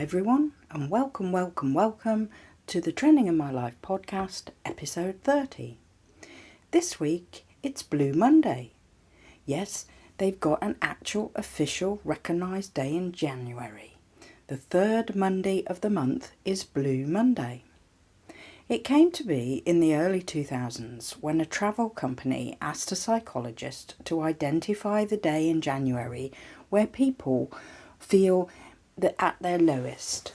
everyone, and welcome to the Trending in My Life podcast, episode 30. This week, it's Blue Monday. Yes, they've got an actual official recognised day in January. The third Monday of the month is Blue Monday. It came to be in the early 2000s when a travel company asked a psychologist to identify the day in January where people feel that at their lowest,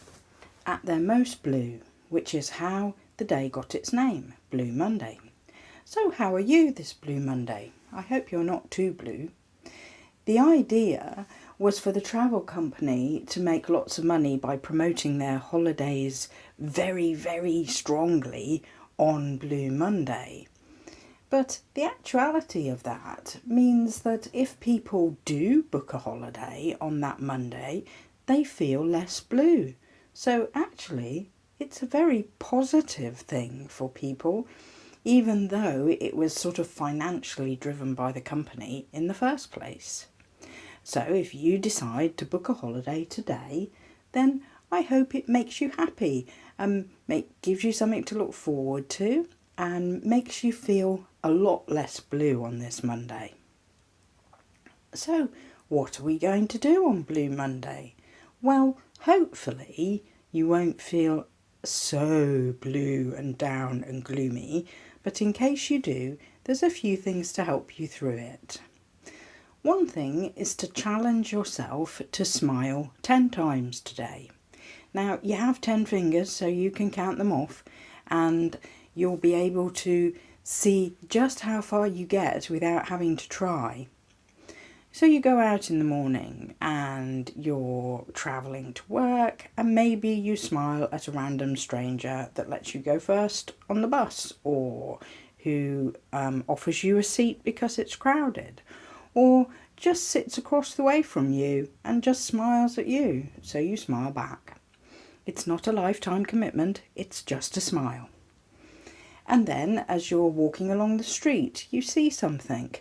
at their most blue, which is how the day got its name, Blue Monday. So how are you this Blue Monday? I hope you're not too blue. The idea was for the travel company to make lots of money by promoting their holidays very, very strongly on Blue Monday. But the actuality of that means that if people do book a holiday on that Monday, they feel less blue. So actually, it's a very positive thing for people, even though it was sort of financially driven by the company in the first place. So if you decide to book a holiday today, then I hope it makes you happy and gives you something to look forward to and makes you feel a lot less blue on this Monday. So what are we going to do on Blue Monday? Well, hopefully you won't feel so blue and down and gloomy, but in case you do, there's a few things to help you through it. One thing is to challenge yourself to smile 10 times today. Now, you have 10 fingers, so you can count them off, and you'll be able to see just how far you get without having to try. So you go out in the morning and you're travelling to work, and maybe you smile at a random stranger that lets you go first on the bus, or who offers you a seat because it's crowded, or just sits across the way from you and just smiles at you, so you smile back. It's not a lifetime commitment, it's just a smile. And then as you're walking along the street, you see something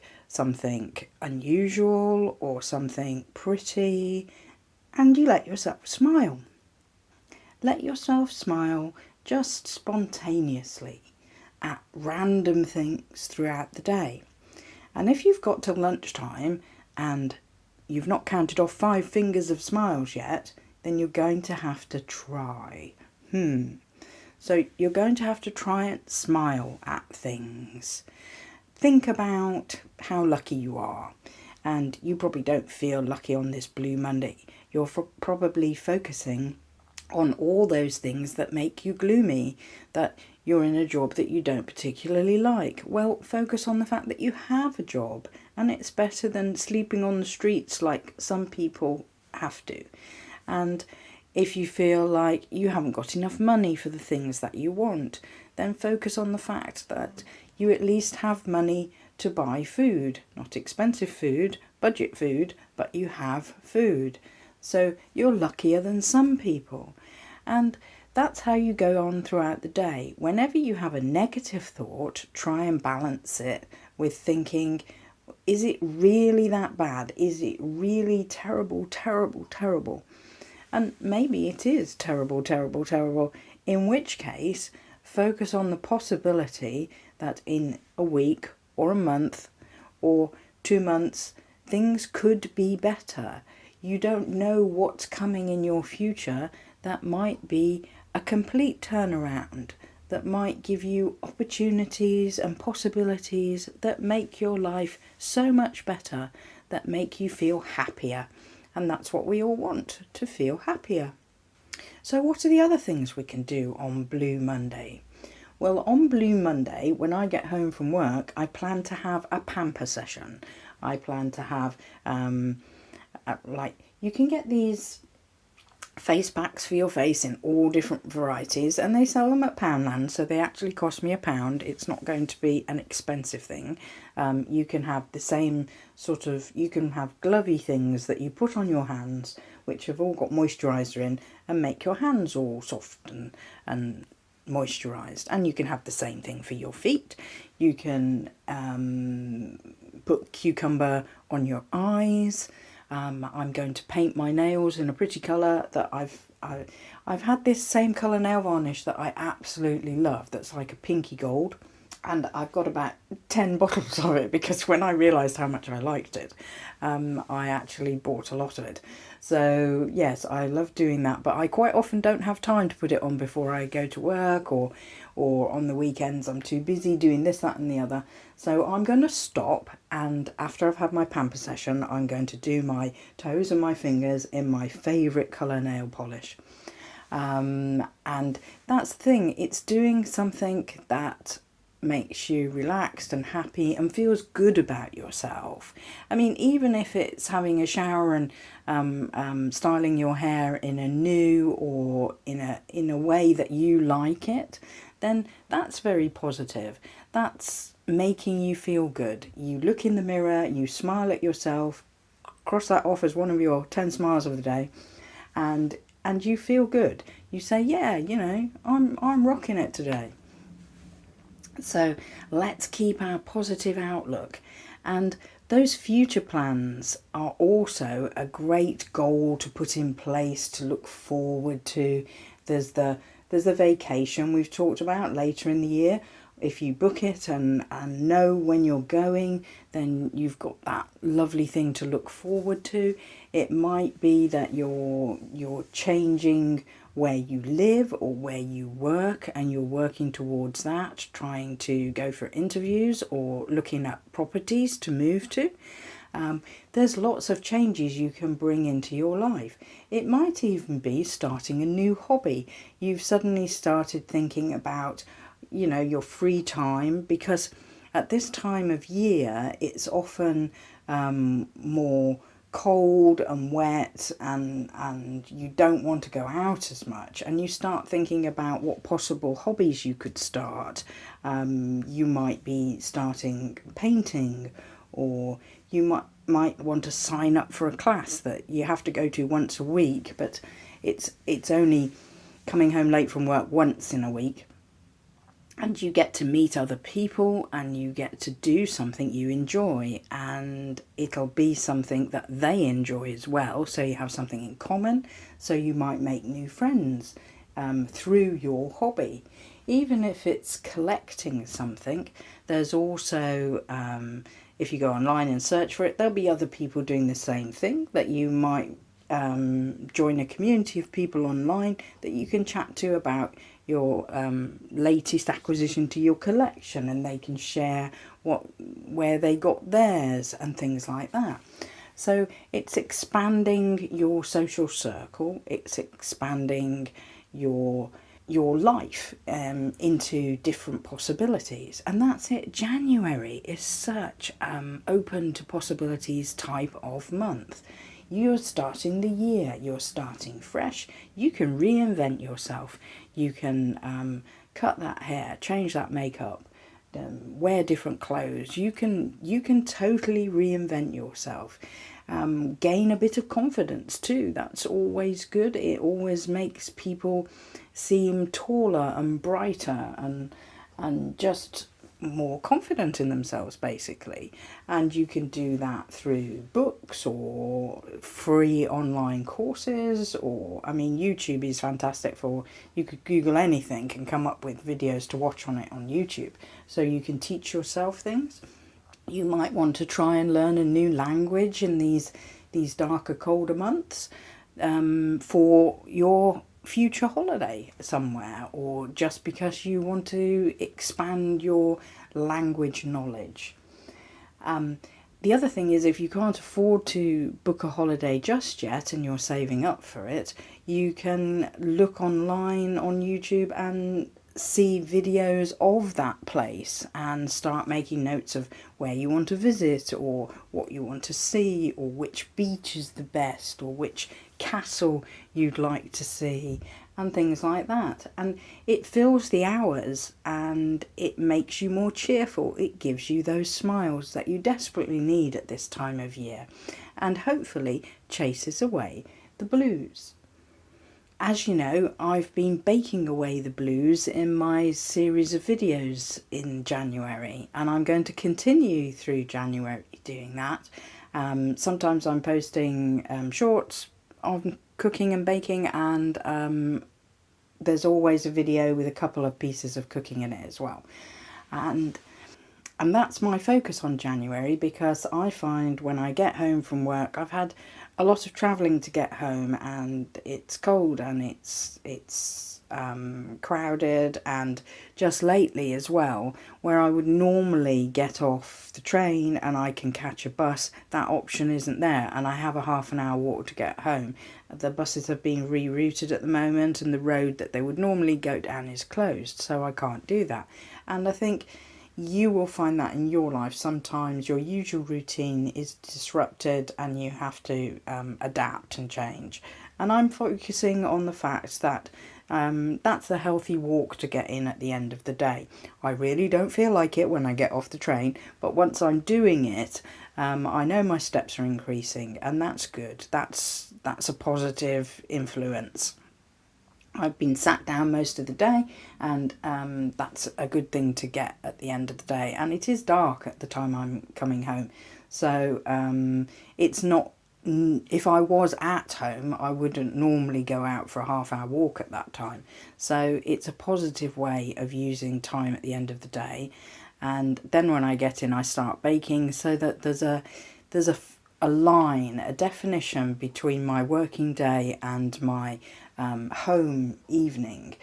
unusual or something pretty, and you let yourself smile. Let yourself smile just spontaneously at random things throughout the day. And if you've got till lunchtime and you've not counted off 5 fingers of smiles yet, then you're going to have to try. So you're going to have to try and smile at things. Think about how lucky you are. And you probably don't feel lucky on this Blue Monday. You're probably focusing on all those things that make you gloomy, that you're in a job that you don't particularly like. Well, focus on the fact that you have a job, and it's better than sleeping on the streets like some people have to. And if you feel like you haven't got enough money for the things that you want, then focus on the fact that you at least have money to buy food. Not expensive food, budget food, but you have food. So you're luckier than some people. And that's how you go on throughout the day. Whenever you have a negative thought, try and balance it with thinking, is it really that bad? Is it really terrible, terrible, terrible? And maybe it is terrible, terrible, terrible, in which case focus on the possibility that in a week or a month or 2 months, things could be better. You don't know what's coming in your future. That might be a complete turnaround, that might give you opportunities and possibilities that make your life so much better, that make you feel happier. And that's what we all want, to feel happier. So what are the other things we can do on Blue Monday? Well, on Blue Monday, when I get home from work, I plan to have a pamper session. I plan to have, you can get these face packs for your face in all different varieties, and they sell them at Poundland, so they actually cost me £1. It's not going to be an expensive thing. You can have the same you can have glovey things that you put on your hands, which have all got moisturiser in, and make your hands all soft and moisturised. And you can have the same thing for your feet. You can put cucumber on your eyes. I'm going to paint my nails in a pretty colour that I've I've had this same colour nail varnish that I absolutely love, that's like a pinky gold, and I've got about 10 bottles of it because when I realised how much I liked it, I actually bought a lot of it. So yes, I love doing that, but I quite often don't have time to put it on before I go to work, or on the weekends I'm too busy doing this, that and the other. So I'm going to stop, and after I've had my pamper session, I'm going to do my toes and my fingers in my favourite colour nail polish. And that's the thing, it's doing something that makes you relaxed and happy and feels good about yourself. I mean, even if it's having a shower and styling your hair in a new or in a way that you like it, then that's very positive. That's making you feel good. You look in the mirror, you smile at yourself, cross that off as one of your 10 smiles of the day, and you feel good. You say, yeah, you know, I'm rocking it today. So let's keep our positive outlook. And those future plans are also a great goal to put in place, to look forward to. There's the vacation we've talked about later in the year. If you book it and know when you're going, then you've got that lovely thing to look forward to. It might be that you're changing where you live or where you work, and you're working towards that, trying to go for interviews or looking at properties to move to. There's lots of changes you can bring into your life. It might even be starting a new hobby. You've suddenly started thinking about, you know, your free time, because at this time of year it's often more cold and wet, and you don't want to go out as much, and you start thinking about what possible hobbies you could start. You might be starting painting, or you might want to sign up for a class that you have to go to once a week, but it's only coming home late from work once in a week. And you get to meet other people, and you get to do something you enjoy, and it'll be something that they enjoy as well, so you have something in common. So you might make new friends through your hobby. Even if it's collecting something, there's also, if you go online and search for it, there'll be other people doing the same thing, that you might join a community of people online that you can chat to about your latest acquisition to your collection, and they can share where they got theirs and things like that. So it's expanding your social circle, it's expanding your life into different possibilities. And that's it. January is such open to possibilities type of month. You're starting the year, you're starting fresh, you can reinvent yourself, you can cut that hair, change that makeup, wear different clothes. You can totally reinvent yourself. Gain a bit of confidence too, that's always good. It always makes people seem taller and brighter and just more confident in themselves, basically. And you can do that through books or free online courses, or I mean, YouTube is fantastic for, you could Google anything and come up with videos to watch on it on YouTube, so you can teach yourself things. You might want to try and learn a new language in these darker, colder months for your future holiday somewhere, or just because you want to expand your language knowledge. The other thing is, if you can't afford to book a holiday just yet and you're saving up for it, you can look online on YouTube and see videos of that place and start making notes of where you want to visit, or what you want to see, or which beach is the best, or which castle you'd like to see, and things like that. And it fills the hours, and it makes you more cheerful. It gives you those smiles that you desperately need at this time of year, and hopefully chases away the blues. As you know, I've been baking away the blues in my series of videos in January, and I'm going to continue through January doing that. Sometimes I'm posting shorts on cooking and baking, and there's always a video with a couple of pieces of cooking in it as well. And that's my focus on January, because I find when I get home from work, I've had a lot of travelling to get home, and it's cold and it's crowded, and just lately as well, where I would normally get off the train and I can catch a bus, that option isn't there, and I have a half an hour walk to get home. The buses have been rerouted at the moment, and the road that they would normally go down is closed, so I can't do that. And I think you will find that in your life. Sometimes your usual routine is disrupted and you have to adapt and change. And I'm focusing on the fact that that's a healthy walk to get in at the end of the day. I really don't feel like it when I get off the train, but once I'm doing it, I know my steps are increasing, and that's good. That's a positive influence. I've been sat down most of the day, and that's a good thing to get at the end of the day. And it is dark at the time I'm coming home, so it's not. If I was at home, I wouldn't normally go out for a half-hour walk at that time. So it's a positive way of using time at the end of the day. And then when I get in, I start baking, so that there's a line, a definition between my working day and my home evening.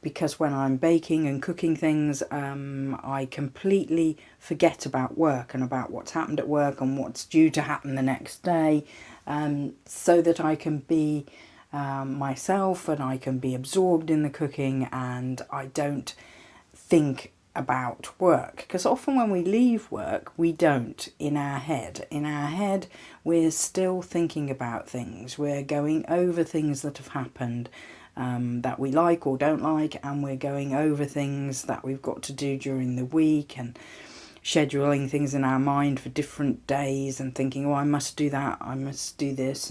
Because when I'm baking and cooking things, I completely forget about work and about what's happened at work and what's due to happen the next day, so that I can be myself and I can be absorbed in the cooking, and I don't think about work. Because often when we leave work, we don't. In our head we're still thinking about things, we're going over things that have happened, that we like or don't like, and we're going over things that we've got to do during the week, and scheduling things in our mind for different days, and thinking, oh, I must do that, I must do this,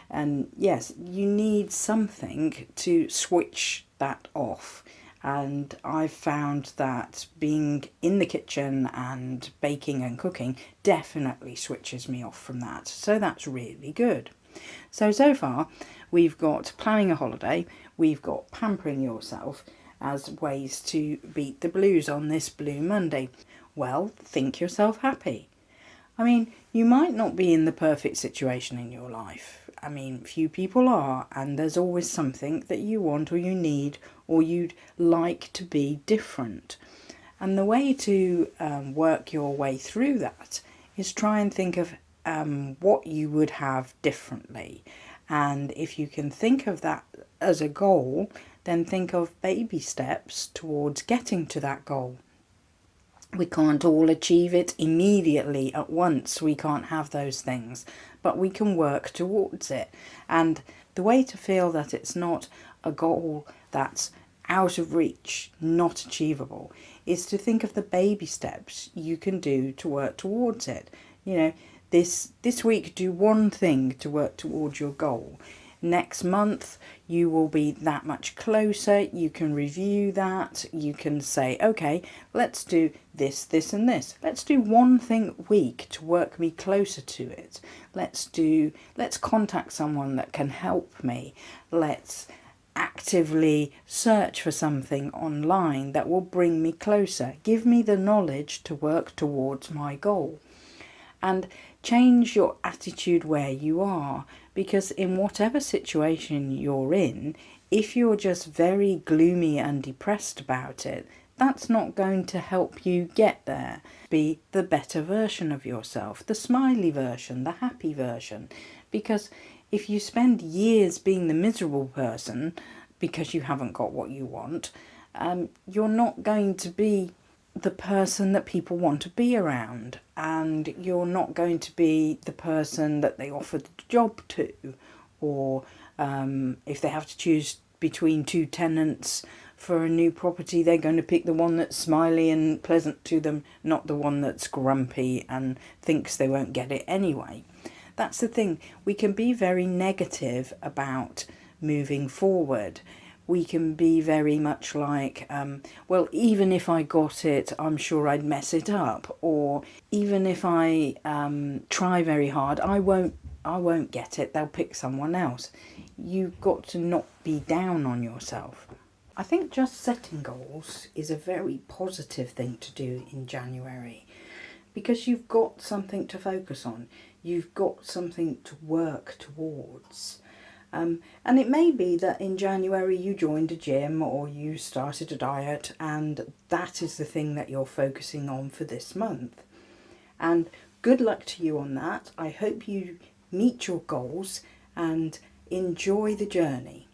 and yes, you need something to switch that off. And I've found that being in the kitchen and baking and cooking definitely switches me off from that. So that's really good. So far, we've got planning a holiday, we've got pampering yourself as ways to beat the blues on this Blue Monday. Well, think yourself happy. I mean, you might not be in the perfect situation in your life. I mean, few people are, and there's always something that you want or you need or you'd like to be different. And the way to work your way through that is try and think of what you would have differently. And if you can think of that as a goal, then think of baby steps towards getting to that goal. We can't all achieve it immediately at once. We can't have those things, but we can work towards it. And the way to feel that it's not a goal that's out of reach, not achievable, is to think of the baby steps you can do to work towards it. You know, this week do one thing to work towards your goal. Next month you will be that much closer. You can review that. You can say, okay, let's do this, this and this. Let's do one thing a week to work me closer to it. Let's contact someone that can help me. Let's actively search for something online that will bring me closer. Give me the knowledge to work towards my goal. And change your attitude where you are, because in whatever situation you're in, if you're just very gloomy and depressed about it, that's not going to help you get there. Be the better version of yourself, the smiley version, the happy version. Because if you spend years being the miserable person because you haven't got what you want, you're not going to be the person that people want to be around, and you're not going to be the person that they offer the job to, or if they have to choose between two tenants for a new property, they're going to pick the one that's smiley and pleasant to them, not the one that's grumpy and thinks they won't get it anyway. That's the thing. We can be very negative about moving forward. We can be very much like, well, even if I got it, I'm sure I'd mess it up. Or even if I try very hard, I won't I won't get it, they'll pick someone else. You've got to not be down on yourself. I think just setting goals is a very positive thing to do in January, because you've got something to focus on. You've got something to work towards. And it may be that in January you joined a gym or you started a diet, and that is the thing that you're focusing on for this month. And good luck to you on that. I hope you meet your goals and enjoy the journey.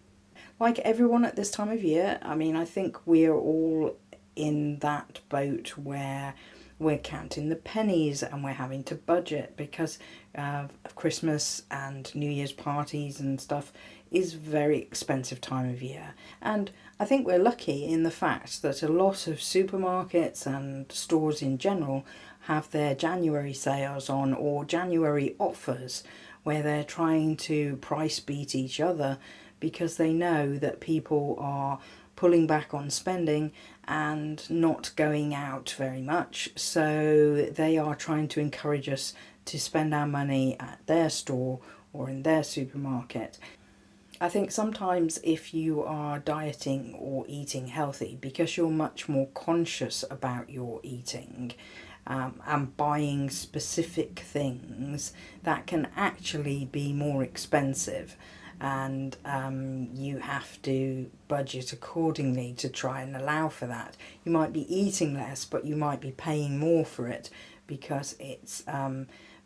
Like everyone at this time of year, I think we're all in that boat where we're counting the pennies and we're having to budget because of Christmas and New Year's parties and stuff is a very expensive time of year. And I think we're lucky in the fact that a lot of supermarkets and stores in general have their January sales on, or January offers, where they're trying to price beat each other because they know that people are pulling back on spending and not going out very much. So they are trying to encourage us to spend our money at their store or in their supermarket. I think sometimes if you are dieting or eating healthy, because you're much more conscious about your eating, and buying specific things, that can actually be more expensive, and you have to budget accordingly to try and allow for that. You might be eating less, but you might be paying more for it because it's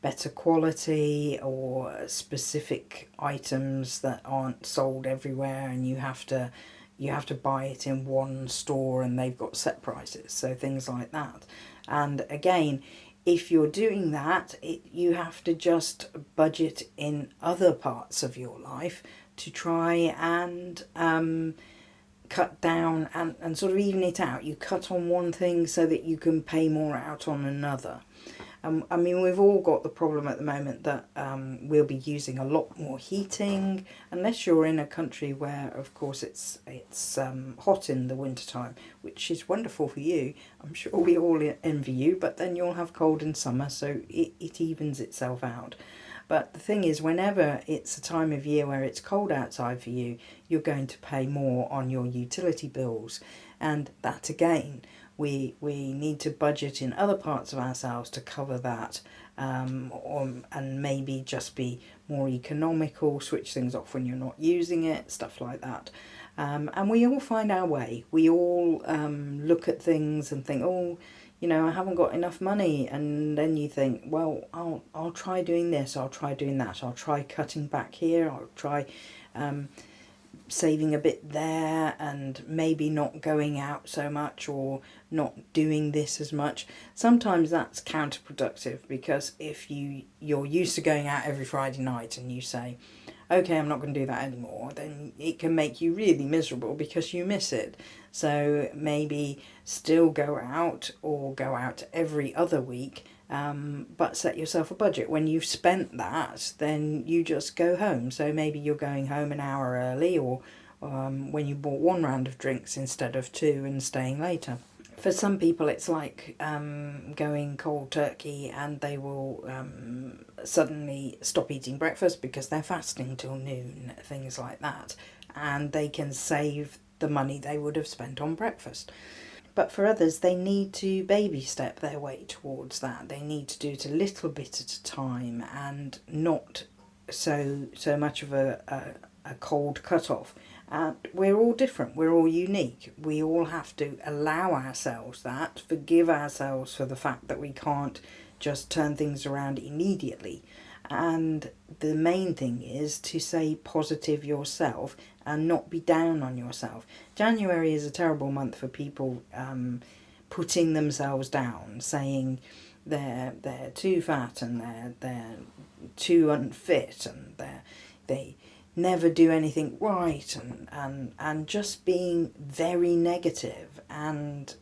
better quality or specific items that aren't sold everywhere, and you have to buy it in one store and they've got set prices, so things like that. And again, if you're doing that, you have to just budget in other parts of your life to try and cut down and sort of even it out. You cut on one thing so that you can pay more out on another. We've all got the problem at the moment that we'll be using a lot more heating, unless you're in a country where, of course, it's hot in the wintertime, which is wonderful for you. I'm sure we all envy you, but then you'll have cold in summer, so it evens itself out. But the thing is, whenever it's a time of year where it's cold outside for you, you're going to pay more on your utility bills. And that, again, we need to budget in other parts of ourselves to cover that, and maybe just be more economical, switch things off when you're not using it, stuff like that. And we all find our way. We all look at things and think, oh, I haven't got enough money, and then you think, well, I'll try doing this, I'll try doing that, I'll try cutting back here, I'll try saving a bit there, and maybe not going out so much or not doing this as much. Sometimes that's counterproductive, because if you're used to going out every Friday night and you say, okay, I'm not going to do that anymore, then it can make you really miserable because you miss it. So maybe still go out, or go out every other week, but set yourself a budget. When you've spent that, then you just go home. So maybe you're going home an hour early, or when you bought one round of drinks instead of two, and staying later. For some people it's like going cold turkey, and they will suddenly stop eating breakfast because they're fasting till noon, things like that, and they can save the money they would have spent on breakfast. But for others, they need to baby step their way towards that. They need to do it a little bit at a time, and not so much of a cold cut-off. We're all different, we're all unique. We all have to allow ourselves that, forgive ourselves for the fact that we can't just turn things around immediately. And the main thing is to stay positive yourself and not be down on yourself. January is a terrible month for people putting themselves down, saying they're too fat, and they're too unfit, and they never do anything right, and just being very negative. And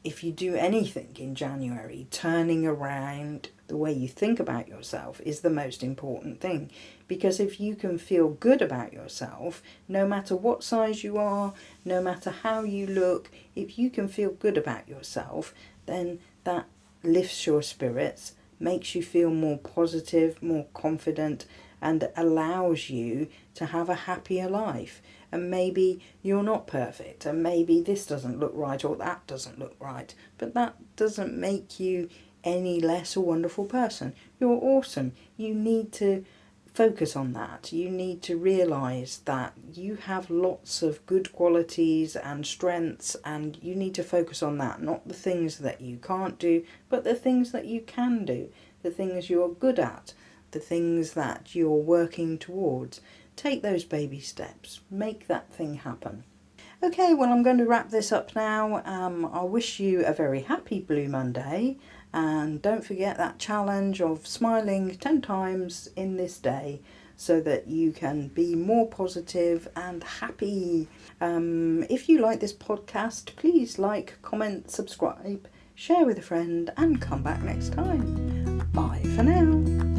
if you do anything in January, turning around the way you think about yourself is the most important thing. Because if you can feel good about yourself, no matter what size you are, no matter how you look, if you can feel good about yourself, then that lifts your spirits, makes you feel more positive, more confident, and allows you to have a happier life. And maybe you're not perfect, and maybe this doesn't look right or that doesn't look right, but that doesn't make you any less a wonderful person. You're awesome. You need to focus on that. You need to realise that you have lots of good qualities and strengths, and you need to focus on that, not the things that you can't do, but the things that you can do, the things you're good at, the things that you're working towards. Take those baby steps. Make that thing happen. Okay, well, I'm going to wrap this up now. I wish you a very happy Blue Monday, and don't forget that challenge of smiling 10 times in this day so that you can be more positive and happy. If you like this podcast, please like, comment, subscribe, share with a friend, and come back next time. Bye for now.